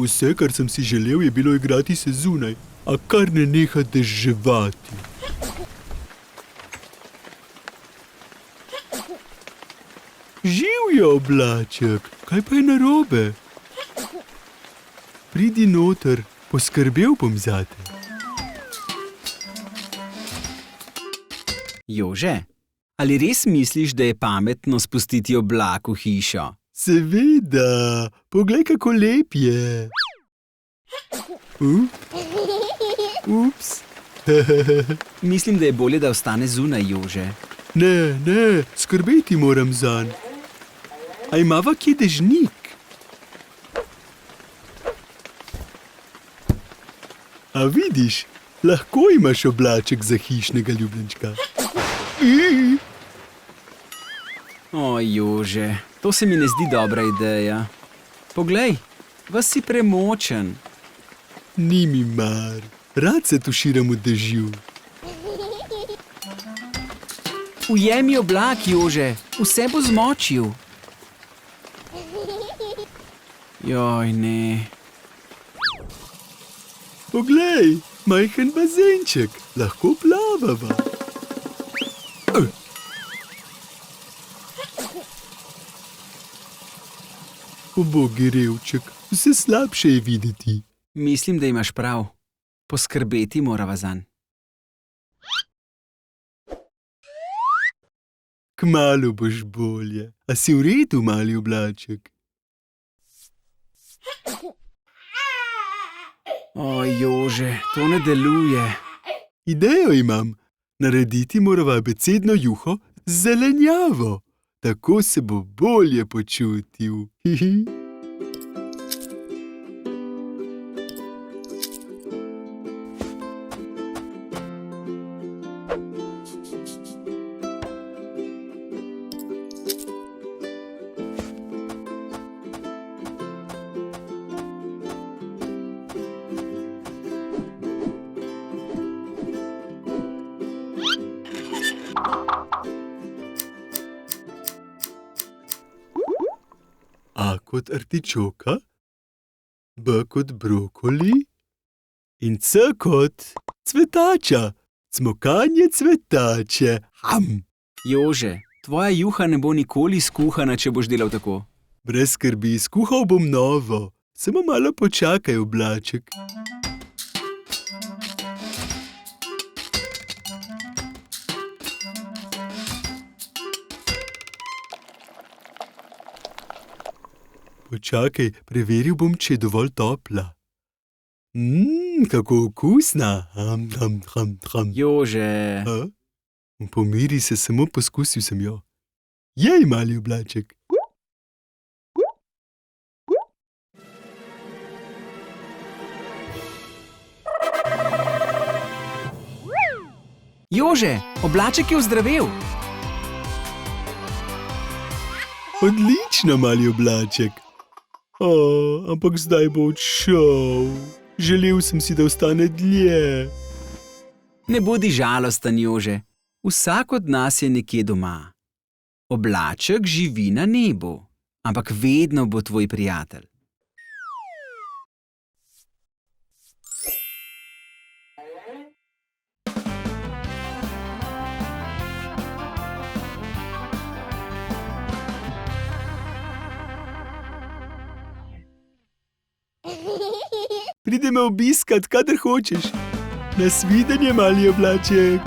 Vse, kar sem si želel, je bilo igrati se zunaj, a kar ne neha deževati. Živjo, oblaček, kaj pa je narobe? Pridi noter, poskrbel bom zate. Jože, ali res misliš, da je pametno spustiti oblak v hišo? Seveda, poglej, kako lep je. Ups. Mislim, da je bolje, da ostane zunaj, Jože. Ne, skrbeti moram zanj. A imava kje dežnik? A vidiš, lahko imaš oblaček za hišnega ljubljenčka. O, Jože, to se mi ne zdi dobra ideja. Poglej, vas si premočen. Ni mi mar, rad se tuširam v dežju. Ujemi oblak, Jože, vse bo zmočil. Joj, ne. Poglej, majhen bazenček, lahko plavava. Ubogi revček, vse slabše je videti. Mislim, da imaš prav. Poskrbeti morava zanj. Kmalu boš bolje. A si v redu, mali oblaček? O, Jože, to ne deluje. Idejo imam. Narediti morava abecedno juho z zelenjavo. Tako se bo bolje počutil. A kot artičoka, B kot brokoli in C kot cvetača. Cmokanje cvetače. Jože, tvoja juha ne bo nikoli skuhana, če boš delal tako. Brez skrbi, skuhal bom novo. Samo malo počakaj, oblaček. Počakaj, preveril bom, če je dovolj topla. Kako okusna. Jože. Pomiri se, samo poskusil sem jo. Jej, mali oblaček. Jože, oblaček je ozdravel. Odlično, mali oblaček. Ampak zdaj bo odšel. Želel sem si, da ostane dlje. Ne bodi žalosten, Jože. Vsak od nas je nekje doma. Oblaček živi na nebu, ampak vedno bo tvoj prijatelj. Pridi me obiskat, kadar hočeš. Nasvidenje, mali oblaček.